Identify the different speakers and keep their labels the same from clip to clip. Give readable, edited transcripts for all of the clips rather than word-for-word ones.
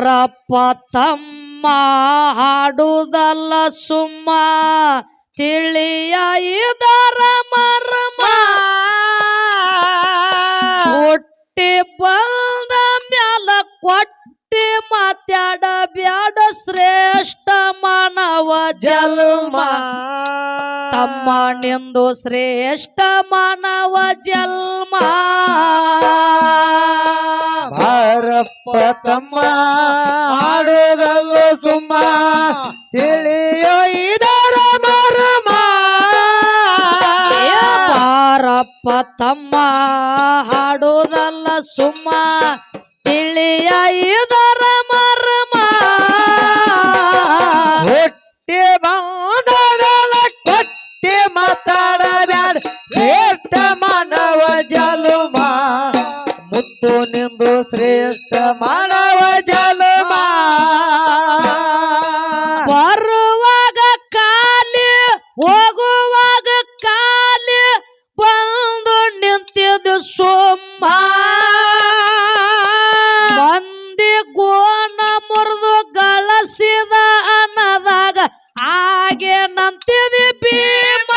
Speaker 1: ಬಾರಪ್ಪ ತಮ್ಮ ಹಾಡುದಲ್ಲ ಸುಮ್ಮ ತಿಳಿಯ ಇದರ ಮರ್ಮ ಹುಟ್ಟಿ ಬಂದ ಮ್ಯಾಲ ಕೊಟ್ಟಿ ಮಾತಾಡ ಬ್ಯಾಡ ಶ್ರೇಷ್ಠ ಮಾನವ ಜನ್ಮ ತಮ್ಮ ನಿಂದು ಶ್ರೇಷ್ಠ ಮಾನವ ಜನ್ಮ
Speaker 2: ಬಾರಪ್ಪ ತಮ್ಮ ಹಾಡುದಲ್ಲ ಸುಮ್ಮ ತಿಳಿಯೋ ಇದರ ಮರ್ಮ
Speaker 1: ಬಾರಪ್ಪ ತಮ್ಮ ಹಾಡುದಲ್ಲ ಸುಮ್ಮ ತಿಳಿಯ ಇದರ ಮರ್ಮ
Speaker 2: ಹುಟ್ಟಿ ಬಂದವೆಲ್ಲ ಕೊಟ್ಟಿ ಮಾತಾಡಬ್ಯಾಡ ಶ್ರೇಷ್ಠ ಮಾನವ ಜನ್ಮ ಮುತ್ತು ನಿಂದು ಶ್ರೇಷ್ಠ ಮಾನವ ಜನ್ಮ
Speaker 1: ಬರುವಾಗ ಕಾಲಿ ಹೋಗುವಾಗ ಕಾಲಿ ಬಂದು ನಿಂತಿದ್ದು ಸುಮ್ಮ ಮಂದಿ ಗೋಣ ಮುರಿದು ಗಳಸಿದ ಅನ್ನದಾಗ ಹಾಗೆ ನಂತಿದಿ ಭೀಮ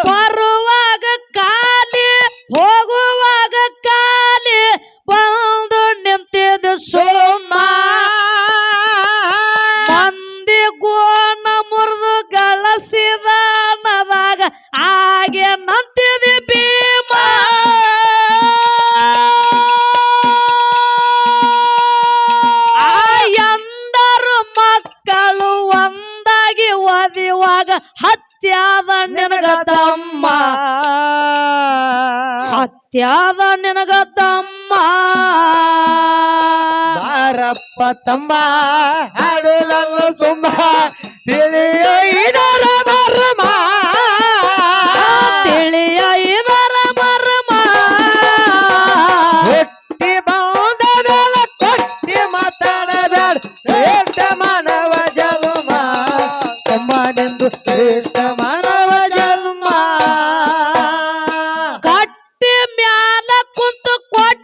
Speaker 1: ಬರುವಾಗ ಕಾಲಿ ಹೋಗುವಾಗ ಕಾಲಿ ಬಂದು ನಿಂತಿದ್ದು ಸುಮ್ಮ ಮಂದಿ ಗೋಣ ಮುರಿದು ಗಳಸಿದ ಅನ್ನದಾಗ ಹಾಗೆ ನಂತಿದಿ ಭೀಮ ಎಂದರು ಮಕ್ಕಳು ಒಂದಾಗಿ ಓದಿವಾಗ ಹತ್ಯಾದ ನಿನಗ ತಮ್ಮ ಹತ್ಯಾದ ನಿನಗ ತಮ್ಮ
Speaker 2: ಬಾರಪ್ಪ ತಮ್ಮ ಹಾಡುದಲ್ಲ ಸುಮ್ಮ ತಿಳಿಯೋ ಇದರ ಮರ್ಮ
Speaker 1: ತಿಳಿಯ ಇದರ ಮರ್ಮ
Speaker 2: ಹುಟ್ಟಿ ಬಂದ ಮೇಲೆ ಕೊಟ್ಟಿ ಮಾತಾಡಬೇಡ ಶ್ರೇಷ್ಠ ಮಾನವ ಜನ್ಮ ತಮ್ಮ ನಿಂದು ಶ್ರೇಷ್ಠ ಮಾನವ ಜನ್ಮ
Speaker 1: ಕಟ್ಟಿ ಮ್ಯಾಲ ಕುಂತು ಕೊಟ್ಟಿ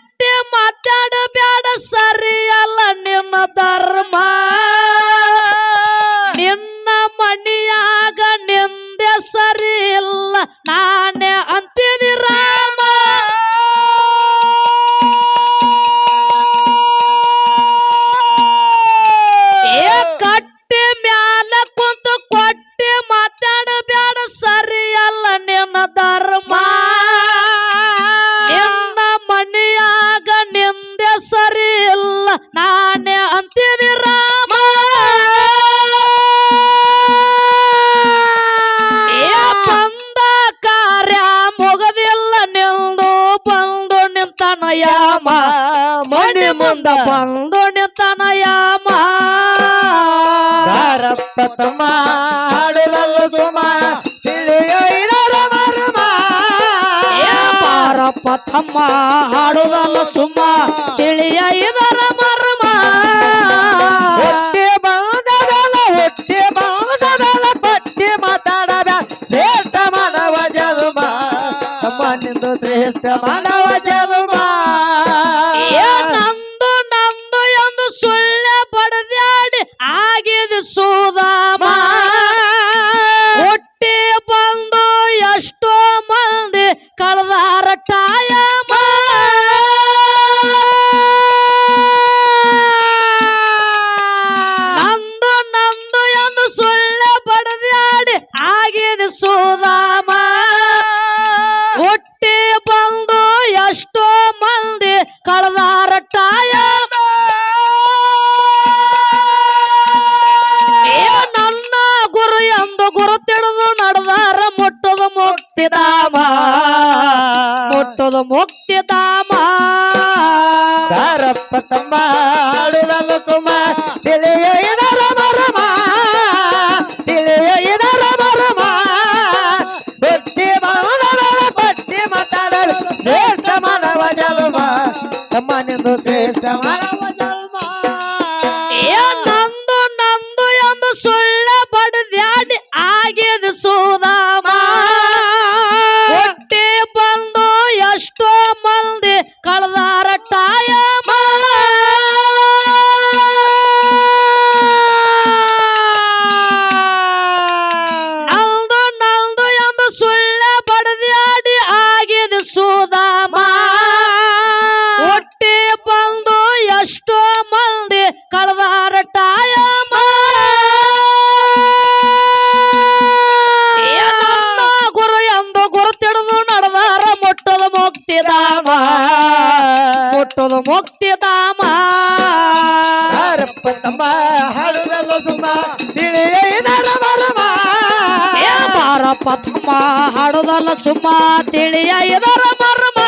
Speaker 1: ಮಾತಾಡಬ್ಯಾಡ ಸರಿಯಲ್ಲ ನಿನ್ನ ಧರ್ಮ ನಿನ್ನ ಮಣಿಯಾಗ ನಿಂದೆ ಸರಿ ಇಲ್ಲ ನಾನೇ ಅಂತಿದಿ ರಾಮ ಏ ಕಟ್ಟಿ ಮ್ಯಾಲ ಕುಂತು ಕೊಟ್ಟಿ ಮಾತಾಡಬ್ಯಾಡ ಸರಿಯಲ್ಲ ನಿನ್ನ ಧರ್ಮ ನಿನ್ನ ಮಣಿಯಾಗ ನಿಂದೆ ಸರಿ ಇಲ್ಲ ನಾನೇ ಅಂತಿದಿ ರಾಮ ಬಂದ ಕಾರ್ಯ ಮುಗದಿಲ್ಲ ನಿಂದು ಬಂದು ನಿಂತನ ಯಾಮ ಮಣಿ ಮುಂದ ಬಂದು ನಿಂತನ ಯಾಮ
Speaker 2: ಬಾರಪ್ಪ ತಮ್ಮ ಹಾಡುದಲ್ಲ ಸುಮ ತಿಳಿಯೋ ಇದರ ಮರ್ಮ
Speaker 1: ಬಾರಪ್ಪ ತಮ್ಮ ಹಾಡುದಲ್ಲ ಸುಮ್ಮ ತಿಳಿಯ ಇದರ ಮರ್ಮ
Speaker 2: ಹುಟ್ಟಿ ಬಂದ ಮೇಲೆ ಪಟ್ಟಿ ಮಾತಾಡಬ್ಯಾಡ ಶ್ರೇಷ್ಠ ಮಾನವ ಜನ್ಮ ತಮ್ಮ ನಿಂದು ಶ್ರೇಷ್ಠ ಮಾನವ ಜನ್ಮ
Speaker 1: ನಂದು ನಂದು ಎಂದು ಸುಳ್ಳೆ ಬಡದ್ಯಾಡಿ ಆಗಿದೆ ಸುಧಾಮ ಹುಟ್ಟಿ ಬಂದು ಎಷ್ಟೋ ಮಂದಿ ಕಳೆದಾರ ಟಾಯಮ ನಂದು ನಂದು ಎಂದು ಸುಳ್ಳೆ ಬಡದ್ಯಾಡಿ ಆಗಿದೆ ಸುಧಾಮ ಹುಟ್ಟಿ ಬಂದು ಎಷ್ಟೋ ಮಂದಿ ಕಳೆದಾರ ಟಾಯಮ ನನ್ನ ಗುರು ಎಂದು ಗುರು ತಿಳಿದು ನಡೆದಾರ ಮುಟ್ಟದು ಮುಕ್ತಿಧಾಮ ಮುಟ್ಟದು ಮುಕ್ತಿಧಾಮ
Speaker 2: ಬಾರಪ್ಪ ತಮ್ಮ ಹಾಡುದಲ್ಲ ಸುಮ ತಿಳಿಯೋ ಇದರ ಮರ್ಮ ತಿಳಿಯೋ ಇದರ ಮರ್ಮ ಹುಟ್ಟಿ ಬಂದ ಮೇಲೆ ಪಟ್ಟಿ ಮಾತಾಡಲು ಶ್ರೇಷ್ಠ ಮಾನವ ಜನ್ಮ ತಮ್ಮ ನಿಂದು ಶ್ರೇಷ್ಠ ಮಾನವ ಜನ್ಮ
Speaker 1: ನಂದು ನಂದು ಎಂದು ಸುಳ್ಳ ಬಡದ್ಯಾಡಿ ಆಗಿದೆ ಸುಧಾಮ ಹುಟ್ಟಿ ಬಂದು ಹುಟ್ಟೋದು ಮುಕ್ತಿಧಾಮ
Speaker 2: ಯಾರಪ್ಪ ತಮ್ಮ ಹಾಡುದಲ್ಲ ಸುಮ್ಮ ತಿಳಿಯ ಇದರ ಮರ್ಮ
Speaker 1: ಏ ಬಾರಪ್ಪ ತಮ್ಮ ಹಾಡುದಲ್ಲ ಸುಮ್ಮ ತಿಳಿಯ ಇದರ ಮರ್ಮ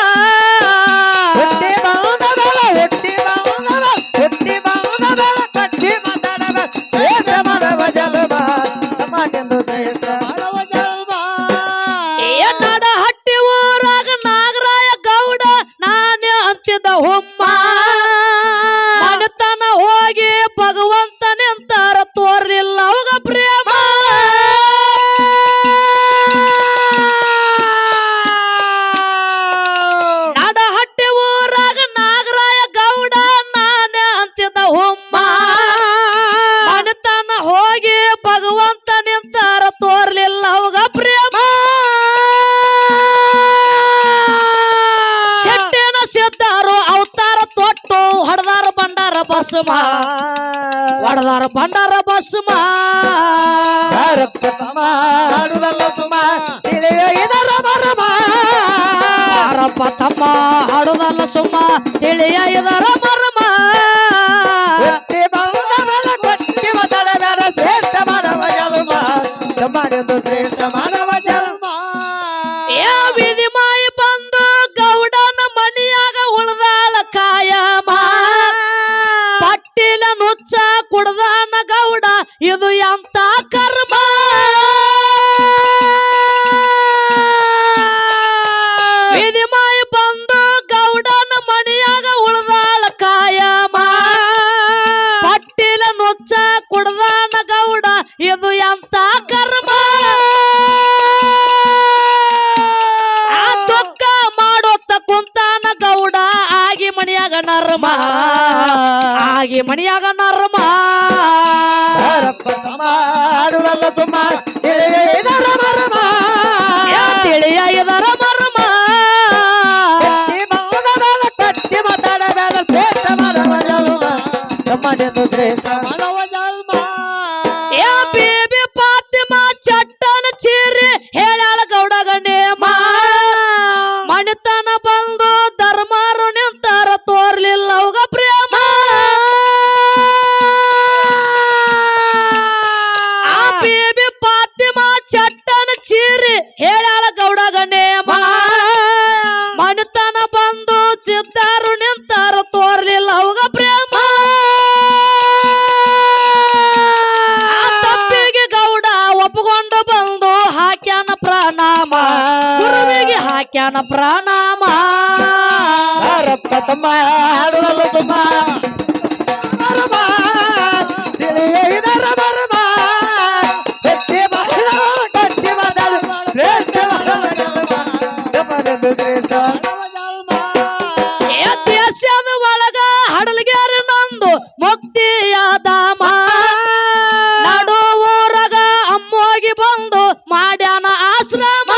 Speaker 2: ಹುಟ್ಟಿ ಬಾವುದ ಬೇಡ ಹುಟ್ಟಿ ಬಾವುದ ಬೇಡ ಹುಟ್ಟಿ ಬಾವುದ ಬೇಡ ಕಟ್ಟಿ ಮಾತಾಡಬೇಡ ಶ್ರೇಷ್ಠ ಮಾಡವ ಜಲಮ ತಮ್ಮನೆಂದು ಶ್ರೇಷ್ಠ ಮಾಡವ ಜಲಮ
Speaker 1: ಏ ನಡ ಹಟ್ಟಿ ಊರಾಗ ನಾಗರಾಯ ಗೌಡ ನಾನೇ ಅಂತಿದ್ದ ಹುಮ್ಮ ಮನೆತನ ಹೋಗಿ ಭಗವಂತ ನಿಂತಾರ ತೋರ್ಲಿಲ್ಲ ಅವಾಗ ಪ್ರೇಮ ನಡಹಟ್ಟಿ ಊರಾಗ ನಾಗರಾಯ ಗೌಡ ನಾನೇ ಅಂತಿದ್ದ ಹುಮ್ಮ ಮನೆತನ ಹೋಗಿ ಭಗವಂತ ನಿಂತಾರ ತೋರ್ಲಿಲ್ಲ ಅವಾಗ ಪ್ರೇಮ ಶೆಟ್ಟಿನ ಸಿದ್ದಾರು ಅವತಾರ ತೊಟ್ಟು ಹೊಡೆದಾರ ಬಂಡಾರ ಬಸ್ಮ ಹೊಡೆದಾರ ಬಂಡಾರ ಬಸ್ಮ
Speaker 2: ಯಾರಪ್ಪ ತಮ್ಮ ಹಾಡುದಲ್ಲ ಸುಮ್ಮ ತಿಳಿಯ ಇದರ ಮರ್ಮ
Speaker 1: ಯಾರಪ್ಪ ತಮ್ಮ ಹಾಡುದಲ್ಲ ಸುಮ್ಮ ತಿಳಿಯ ಇದರ ಮರ್ಮ
Speaker 2: ಹುಟ್ಟಿ ಬಾವುದ ಬೇಡ ಕಟ್ಟಿ ಮಾತಾಡಬೇಡ ಶ್ರೇಷ್ಠ ಮಾಡವ ಜಲಮ ತಮ್ಮನೆಂದು ಶ್ರೇಷ್ಠ ಮಾಡವ ಜಲಮ
Speaker 1: ಏ ವಿಧಿ ಮಾಯಿ ಬಂದು ಗೌಡನ ಮನಿಯಾಗ ಉಳ್ದಾಳ ಕಾಯಮ ಪಟ್ಟಿಲ ನುಚ್ಚ ಕುಡ್ದಾನ ಗೌಡ ಇದು ಎಂತ ಕರ್ಮ ವಿಧಿ ಮಾಯಿ ಬಂದು ಗೌಡನ ಮನಿಯಾಗ ಉಳ್ದಾಳ ಕಾಯಮ ಪಟ್ಟಿಲ ನುಚ್ಚ ಕುಡ್ದಾನ ಗೌಡ ಇದು ಎಂತ ಕರ್ಮ ಆ ದುಃಖ ಮಾಡೋತ್ತ ಕುಂತಾನ ಗೌಡ ಆಗಿ ಮಣಿಯಾಗ ನರ್ಮ ಆಗಿ ಮಣಿಯಾಗ ನರ್ಮ
Speaker 2: ಯಾರಪ್ಪ ತಮ್ಮ ಹಾಡುದಲ್ಲ ಸುಮ್ಮ ತಿಳಿಯ ಇದರ ಮರ್ಮ
Speaker 1: ಏ ತಿಳಿಯ ಇದರ ಮರ್ಮ
Speaker 2: ಹುಟ್ಟಿ ಬಾವುದ ಬೇಡ ಕಟ್ಟಿ ಮಾತಾಡಬೇಡ ಶ್ರೇಷ್ಠ ಮಾಡವ ಜಲಮ ತಮ್ಮನೆಂದು ಶ್ರೇಷ್ಠ ಮಾಡವ ಜಲಮ
Speaker 1: ಏ ಬೇಬಿ ಫಾತಿಮ ಚಟ್ಟನ ಚೀರಿ ಹೇಳ್ಯಾಳ ಗೌಡಗ ನೇಮ ಮಣಿತನ ಬಂದು ಧರ್ಮಾರು ನಿಂತಾರ ತೋರ್ಲಿಲ್ಲ ಅವಾಗ ಪ್ರೇಮ ಆ ಬೇಬಿ ಫಾತಿಮ ಚಟ್ಟನ ಚೀರಿ ಹೇಳ್ಯಾಳ ಗೌಡಗ ನೇಮ ಮಣಿತನ ಬಂದು ಸಿದ್ದಾರು ನಿಂತಾರ ತೋರ್ಲಿಲ್ಲ ಅವಾಗ ಪ್ರೇಮ ಆ ತಪ್ಪಿಗೆ ಗೌಡ ಒಪ್ಕೊಂಡು ಬಂದು ಹಾಕ್ಯಾನ ಪ್ರಣಾಮ ಗುರುವಿಗೆ ಹಾಕ್ಯಾನ ಪ್ರಣಾಮ
Speaker 2: ಯಾರಪ್ಪ ತಮ್ಮ ಹಾಡುದಲ್ಲ ಸುಮ್ಮ ಮರ್ಮ ತಿಳಿಯ ಇದರ ಮರ್ಮ ಹುಟ್ಟಿ ಬಾವುದ ಕಟ್ಟಿ ಮಾತಾಡು ಶ್ರೇಷ್ಠ ಮಾಡವ ಜಲಮ ತಮ್ಮನೆಂದು ಶ್ರೇಷ್ಠ ಮಾಡವ ಜಲಮ
Speaker 1: ಏ ದೇಶದ ಒಳಗ ಹಡಲ್ಗ್ಯಾರ ನಂದು ಮುಕ್ತಿಯ ಧಾಮ ನಡು ಊರಗ ಅಮ್ಮೋಗಿ ಬಂದು ಮಾಡ್ಯಾನ ಆಶ್ರಮ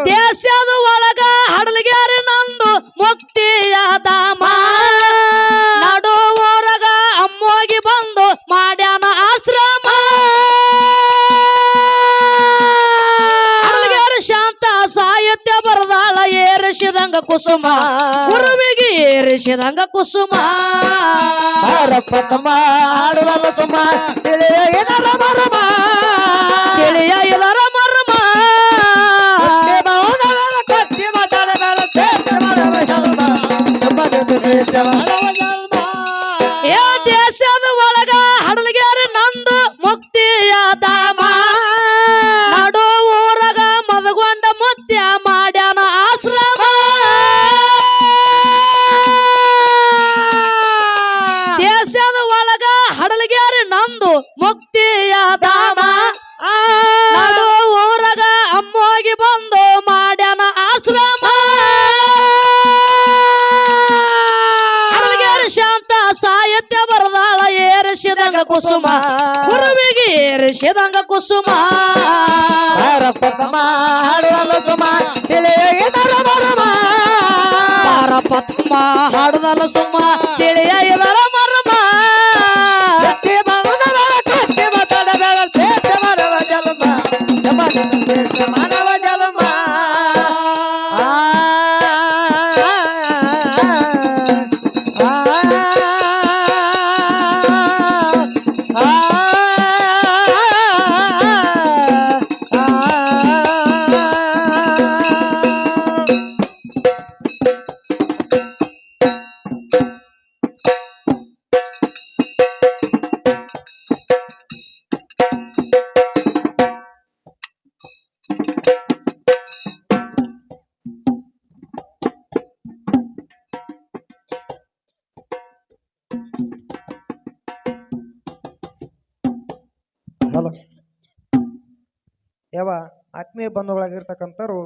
Speaker 1: ದೇಶದ ಒಳಗ ಹಡಲ್ಗ್ಯಾರ ನಂದು ಮುಕ್ತಿಯ ಧಾಮ ನಡು ಊರಗ ಅಮ್ಮೋಗಿ ಬಂದು ಮಾಡ್ಯಾನ ಆಶ್ರಮ ಹಡಲ್ಗ್ಯಾರ ಶಾಂತ ಸಾಹಿತ್ಯ ಬರದಾಳ ಏರಿಸಿದಂಗ ಕುಸುಮ ಗುರುವಿಗೆ ಏರಿಸಿದಂಗ ಕುಸುಮ
Speaker 2: ಯಾರಪ್ಪ ತಮ್ಮ ಹಾಡುದಲ್ಲ ಸುಮ್ಮ ತಿಳಿಯ ಇದರ ಮರ್ಮ
Speaker 1: ತಿಳಿಯ ಇದರ ಮರ್ಮ
Speaker 2: ಹುಟ್ಟಿ ಬಾವುದ ಬೇಡ ಕಟ್ಟಿ ಮಾತಾಡಬೇಡ ಶ್ರೇಷ್ಠ ಮಾಡವ ಜಲಮ ತಮ್ಮನೆಂದು ಶ್ರೇಷ್ಠ ಮಾಡವ ಜಲಮ
Speaker 1: ಏ ದೇಶದ ಒಳಗ ಹಡಲ್ಗ್ಯಾರ ನಂದು ಮುಕ್ತಿಯ ಧಾಮ ನಡು ಊರಗ ಮದಗೊಂಡ ಮುತ್ಯ ಮಾಡ್ಯಾನ ಆಶ್ರಮ ದೇಶದ ಒಳಗ ಹಡಲ್ಗ್ಯಾರ ನಂದು ಮುಕ್ತಿಯ ಧಾಮ ನಡು ಊರಗ ಅಮ್ಮೋಗಿ ಬಂದು ಮಾಡ್ಯಾನ ಆಶ್ರಮ ಹಡಲ್ಗ್ಯಾರ ಶಾಂತ ಸಾಹಿತ್ಯ ಬರದಾಳ ಏರಿಸಿದಂಗ ಕುಸುಮ ಗುರುವಿಗೆ ಏರಿಸಿದಂಗ ಕುಸುಮ
Speaker 2: ಯಾರಪ್ಪ ತಮ್ಮ ಹಾಡುದಲ್ಲ ಸುಮ್ಮ ತಿಳಿಯ ಇದರ ಮರ್ಮ
Speaker 1: ಬಾರಪ್ಪ ತಮ್ಮ ಹಾಡುದಲ್ಲ ಸುಮ್ಮ ತಿಳಿಯ ಇದರ ಮರ್ಮ
Speaker 2: ಹುಟ್ಟಿ ಬಾವುದ ಬೇಡ ಕಟ್ಟಿ ಮಾತಾಡಬೇಡ ಶ್ರೇಷ್ಠ ಮಾಡವ ಜಲಮ ತಮ್ಮನೆಂದು ಶ್ರೇಷ್ಠ ಮಾಡವ ಜಲಮ ಹಲೋ ಯಾವ ಆತ್ಮೀಯ ಬಂಧುಗಳಾಗಿರ್ತಕ್ಕಂಥವ್ರು